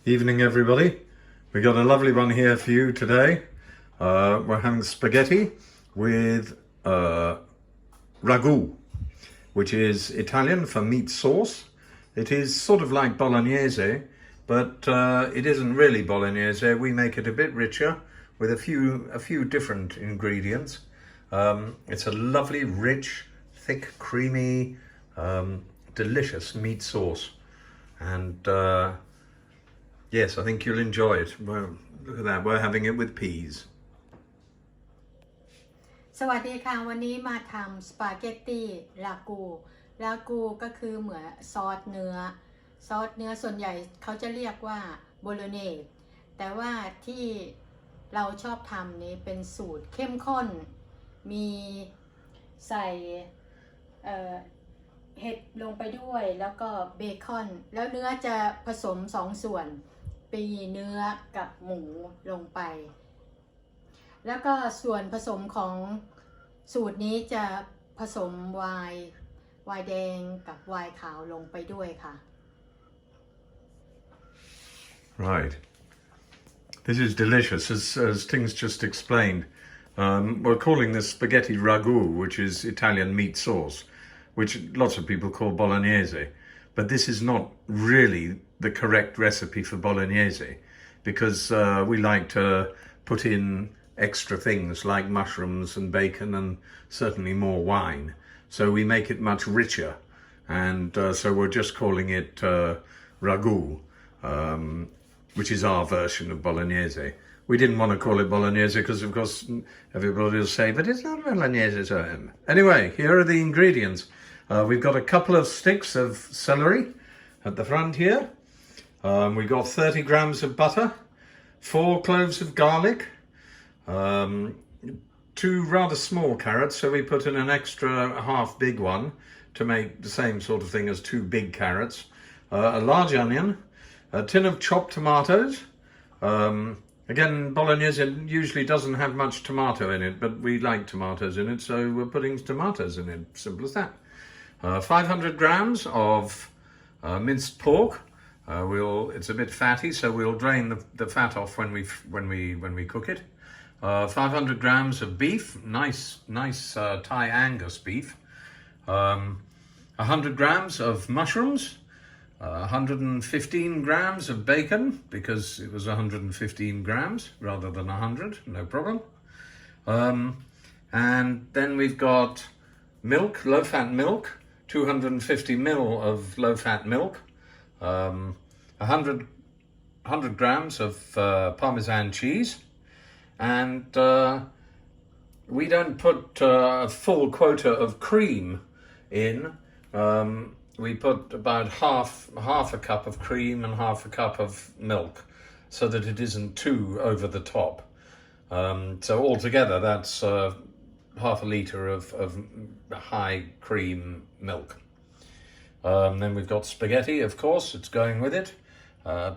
Evening, everybody. We got a lovely one here for you today. We're having spaghetti with ragu, which is Italian for meat sauce. It is sort of like Bolognese, but it isn't really Bolognese. We make it a bit richer with a few different ingredients. It's a lovely, rich, thick, creamy, delicious meat sauce. And yes, I think you'll enjoy it. Well, look at that, we're having it with peas. สวัสดีค่ะวันนี้มาทำสปาเกตตี้รากูก็คือเหมือนซอสเนื้อส่วนใหญ่เขาจะเรียกว่าโบโลเนสแต่ว่าที่เราชอบทำนี้เป็นสูตรเข้มข้นมีใส่เห็ดลงไปด้วยแล้วก็เบคอนแล้วเนื้อจะผสม2ส่วนปีเนื้อกับหมูลงไปแล้วก็ส่วนผสมของสูตรนี้จะผสมไวน์แดงกับไวน์ขาวลงไปด้วยค่ะ Right. This is delicious, as Ting's just explained. We're calling this spaghetti ragu, which is Italian meat sauce, which lots of people call Bolognese. But this is not really the correct recipe for Bolognese, because we like to put in extra things like mushrooms and bacon and certainly more wine. So we make it much richer. And so we're just calling it ragu, which is our version of Bolognese. We didn't want to call it Bolognese because, of course, everybody will say, but it's not Bolognese. Anyway, here are the ingredients. We've got a couple of sticks of celery at the front here. We've got 30 grams of butter, 4 cloves of garlic, 2 rather small carrots, so we put in an extra half big one to make the same sort of thing as 2 big carrots, a large onion, a tin of chopped tomatoes. Again, Bolognese usually doesn't have much tomato in it, but we like tomatoes in it, so we're putting tomatoes in it. Simple as that. 500 grams of minced pork. It's a bit fatty, so we'll drain the fat off when we cook it. 500 grams of beef, nice Thai Angus beef. 100 grams of mushrooms. 115 grams of bacon, because it was 115 grams rather than 100, no problem. And then we've got milk, low-fat milk, 250 ml of low-fat milk, 100 grams of Parmesan cheese, and we don't put a full quota of cream in. We put about half a cup of cream and half a cup of milk, so that it isn't too over the top. So altogether, that's half a litre of high cream milk. Then we've got spaghetti, of course, it's going with it.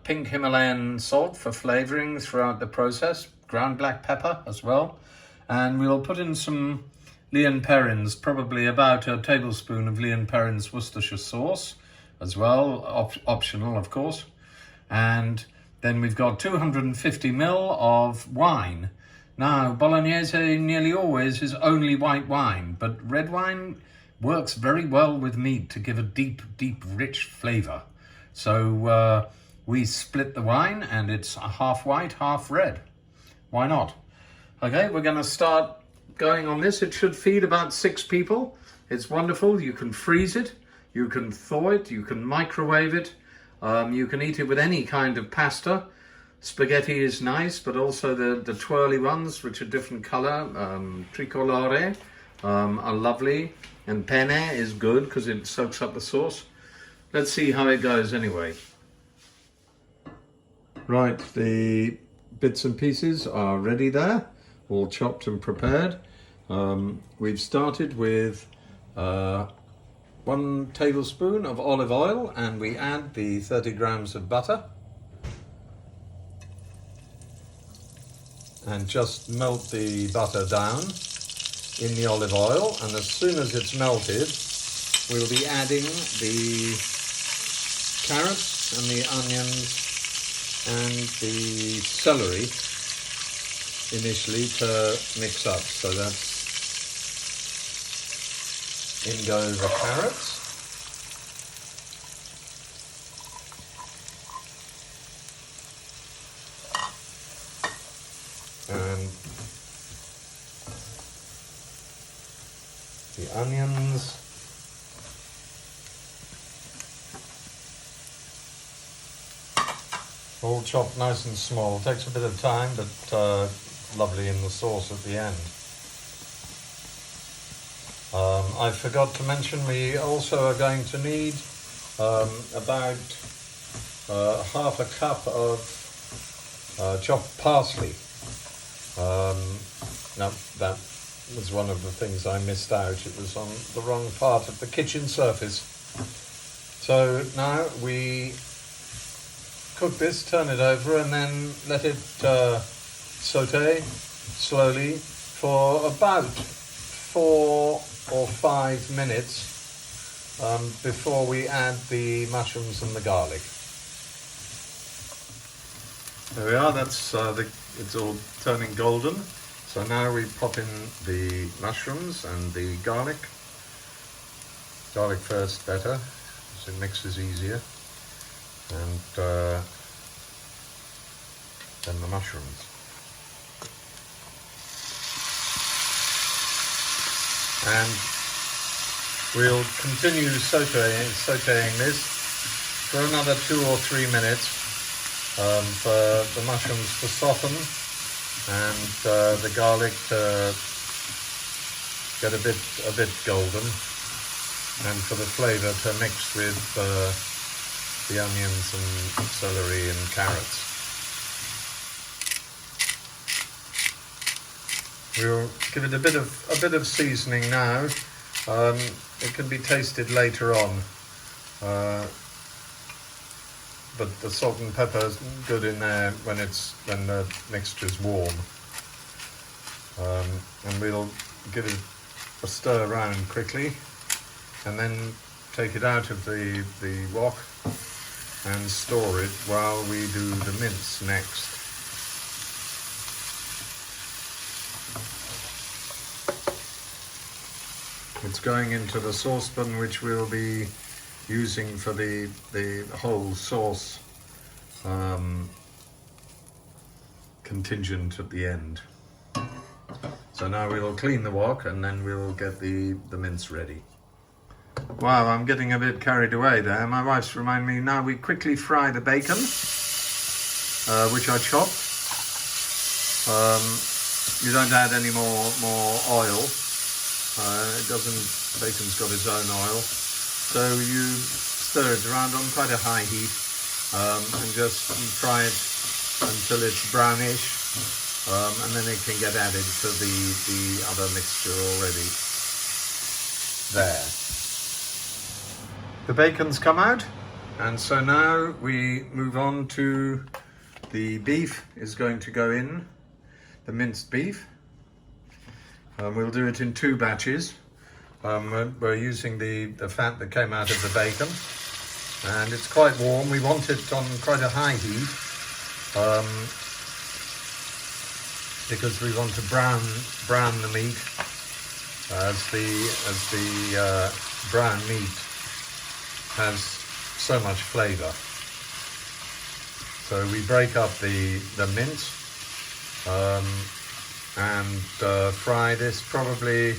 Pink Himalayan salt for flavouring throughout the process. Ground black pepper as well. And we'll put in some Lea & Perrins, probably about a tablespoon of Lea & Perrins Worcestershire sauce as well, optional of course. And then we've got 250 ml of wine. Now, Bolognese nearly always is only white wine, but red wine works very well with meat to give a deep, rich flavour. So we split the wine and it's half white, half red. Why not? Okay, we're going to start going on this. It should feed about 6 people. It's wonderful. You can freeze it, you can thaw it, you can microwave it, you can eat it with any kind of pasta. Spaghetti is nice, but also the twirly ones, which are different colour, tricolore, are lovely, and penne is good because it soaks up the sauce. Let's see how it goes anyway. Right, the bits and pieces are ready there, all chopped and prepared. We've started with 1 tablespoon of olive oil, and we add the 30 grams of butter. And just melt the butter down in the olive oil, and as soon as it's melted, we'll be adding the carrots and the onions and the celery initially to mix up. So that's in go the carrots. And the onions. All chopped nice and small. Takes a bit of time, but lovely in the sauce at the end. I forgot to mention we also are going to need about half a cup of chopped parsley. No, that was one of the things I missed out. It was on the wrong part of the kitchen surface. So now we cook this, turn it over, and then let it saute slowly for about 4 or 5 minutes before we add the mushrooms and the garlic. There we are, that's it's all turning golden. So now we pop in the mushrooms and the garlic. Garlic first better, so it mixes easier. And then the mushrooms. And we'll continue sauteing this for another 2 or 3 minutes for the mushrooms to soften and the garlic to get a bit golden, and for the flavour to mix with the onions and celery and carrots. We'll give it a bit of seasoning now. It can be tasted later on, but the salt and pepper is good in there when the mixture's warm. And we'll give it a stir around quickly, and then take it out of the wok and store it while we do the mince next. It's going into the saucepan, which we'll be using for the whole sauce contingent at the end. So now we'll clean the wok and then we'll get the mince ready. Wow, I'm getting a bit carried away there. My wife's reminding me now we quickly fry the bacon, which I chopped. You don't add any more oil. Bacon's got its own oil. So you stir it around on quite a high heat and just fry it until it's brownish, and then it can get added to the other mixture already there. The bacon's come out, and so now we move on to the beef is going to go in, the minced beef. We'll do it in 2 batches. We're using the fat that came out of the bacon, and it's quite warm. We want it on quite a high heat because we want to brown the meat as the brown meat has so much flavour. So we break up the mince and fry this probably,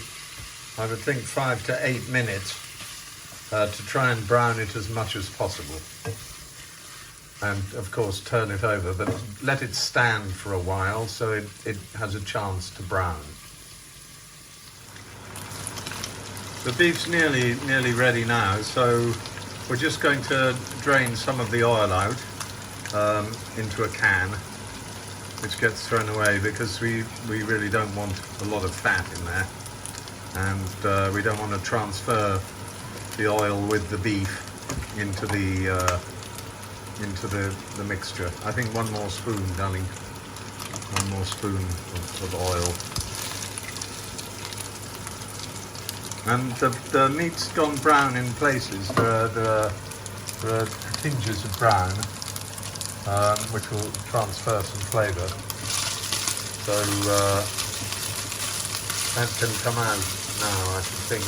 I would think, 5 to 8 minutes to try and brown it as much as possible. And of course turn it over, but let it stand for a while so it has a chance to brown. The beef's nearly ready now, so we're just going to drain some of the oil out into a can, which gets thrown away because we really don't want a lot of fat in there, and we don't want to transfer the oil with the beef into the mixture. I think 1 more spoon, darling. 1 more spoon of oil. And the meat's gone brown in places. There are tinges of brown. which will transfer some flavour. So that can come out now, I should think.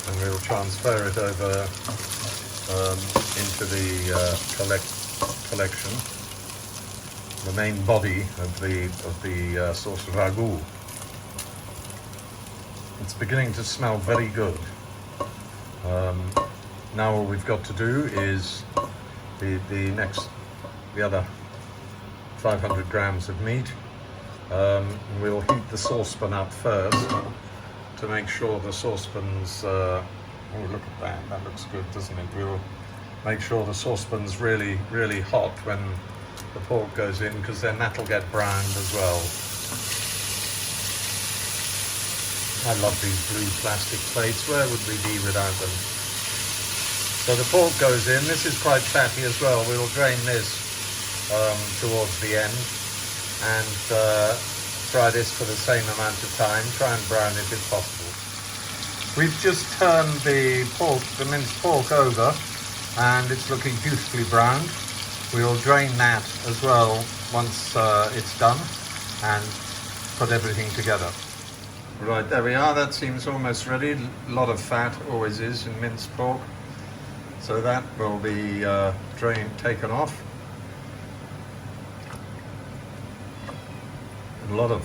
And we'll transfer it over into the collection, the main body of the sauce ragu. It's beginning to smell very good. Now all we've got to do is the other 500 grams of meat. We'll heat the saucepan up first to make sure the saucepan's, oh look at that, that looks good, doesn't it? We'll make sure the saucepan's really, really hot when the pork goes in, because then that'll get browned as well. I love these blue plastic plates, where would we be without them? So the pork goes in, this is quite fatty as well, we'll drain this towards the end and fry this for the same amount of time, try and brown it if possible. We've just turned the minced pork over and it's looking beautifully browned. We'll drain that as well once it's done and put everything together. Right, there we are, that seems almost ready. A lot of fat always is in minced pork. So that will be taken off. A lot of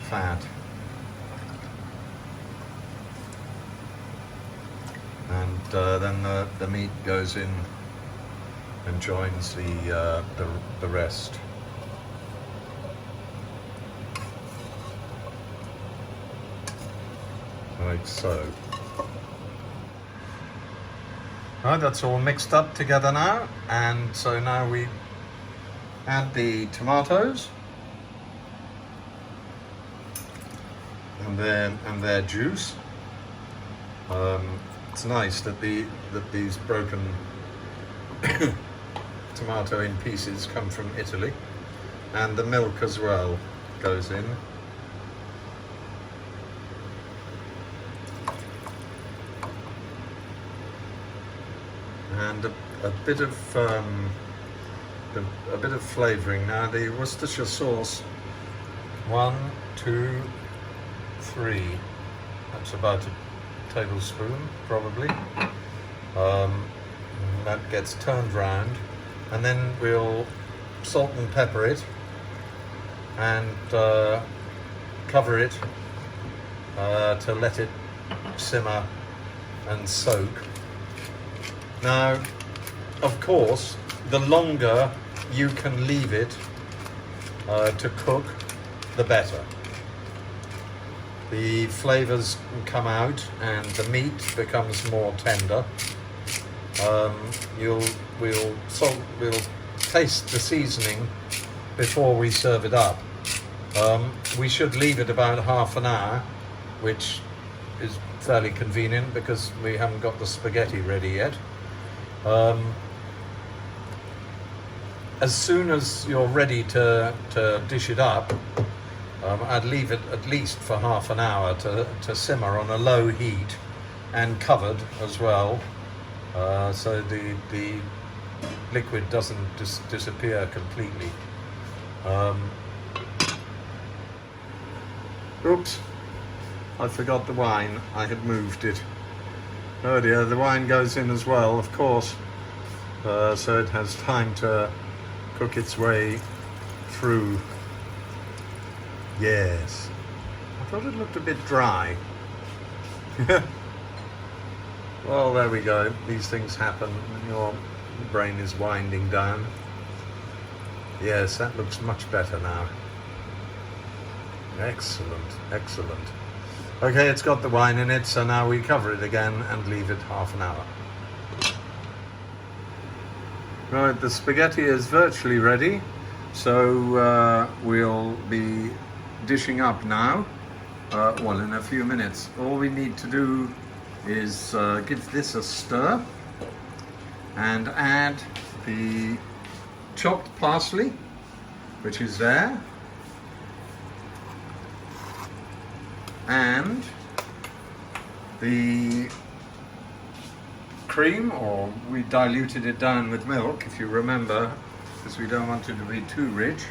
fat. And then the meat goes in and joins the rest. Like so. Right, that's all mixed up together now, and so now we add the tomatoes and their juice. It's nice that these broken tomato in pieces come from Italy, and the milk as well goes in. And a bit of flavouring. Now the Worcestershire sauce, 1, 2, 3. That's about a tablespoon, probably. That gets turned round, and then we'll salt and pepper it, and cover it to let it simmer and soak. Now, of course, the longer you can leave it to cook, the better. The flavours come out and the meat becomes more tender. We'll taste the seasoning before we serve it up. We should leave it about half an hour, which is fairly convenient because we haven't got the spaghetti ready yet. As soon as you're ready to dish it up, I'd leave it at least for half an hour to simmer on a low heat and covered as well, so the liquid doesn't disappear completely. Oops, I forgot the wine. I had moved it. Oh dear, the wine goes in as well, of course, so it has time to cook its way through. Yes, I thought it looked a bit dry. Well, there we go. These things happen when your brain is winding down. Yes, that looks much better now. Excellent, excellent. Okay, it's got the wine in it, so now we cover it again and leave it half an hour. Right, the spaghetti is virtually ready, so we'll be dishing up now, well, in a few minutes. All we need to do is give this a stir and add the chopped parsley, which is there, the cream, or we diluted it down with milk, if you remember, because we don't want it to be too rich.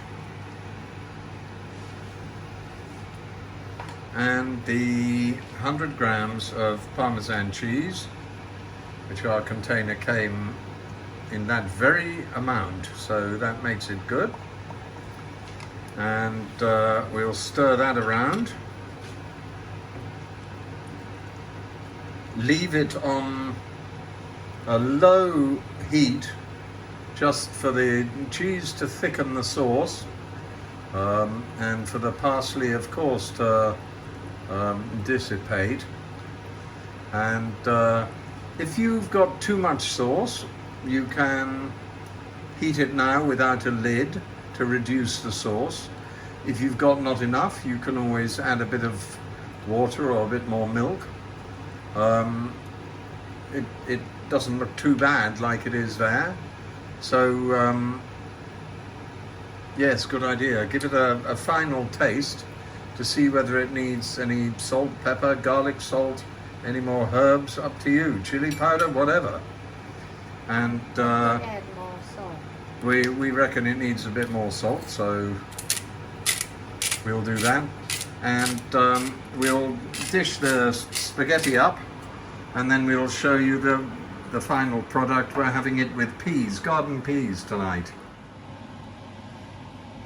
And the 100 grams of Parmesan cheese, which our container came in that very amount, so that makes it good. And we'll stir that around. Leave it on a low heat just for the cheese to thicken the sauce, and for the parsley, of course, to dissipate. And if you've got too much sauce, you can heat it now without a lid to reduce the sauce. If you've got not enough, you can always add a bit of water or a bit more milk. It doesn't look too bad like it is there. So yes, good idea. Give it a final taste to see whether it needs any salt, pepper, garlic salt, any more herbs, up to you. Chili powder, whatever. And add more salt. we reckon it needs a bit more salt, so we'll do that. And we'll dish the spaghetti up, and then we'll show you the final product. We're having it with peas, garden peas tonight.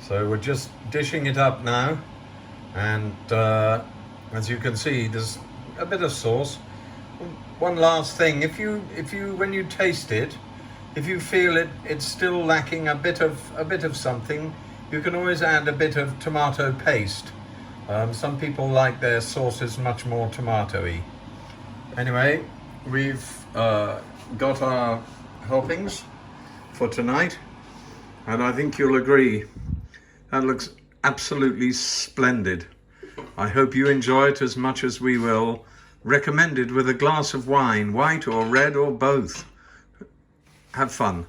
So we're just dishing it up now, and as you can see, there's a bit of sauce. One last thing, if you when you taste it, if you feel it's still lacking a bit of something, you can always add a bit of tomato paste. Some people like their sauces much more tomatoey. Anyway, we've got our helpings for tonight, and I think you'll agree that looks absolutely splendid. I hope you enjoy it as much as we will. Recommended with a glass of wine, white or red or both. Have fun.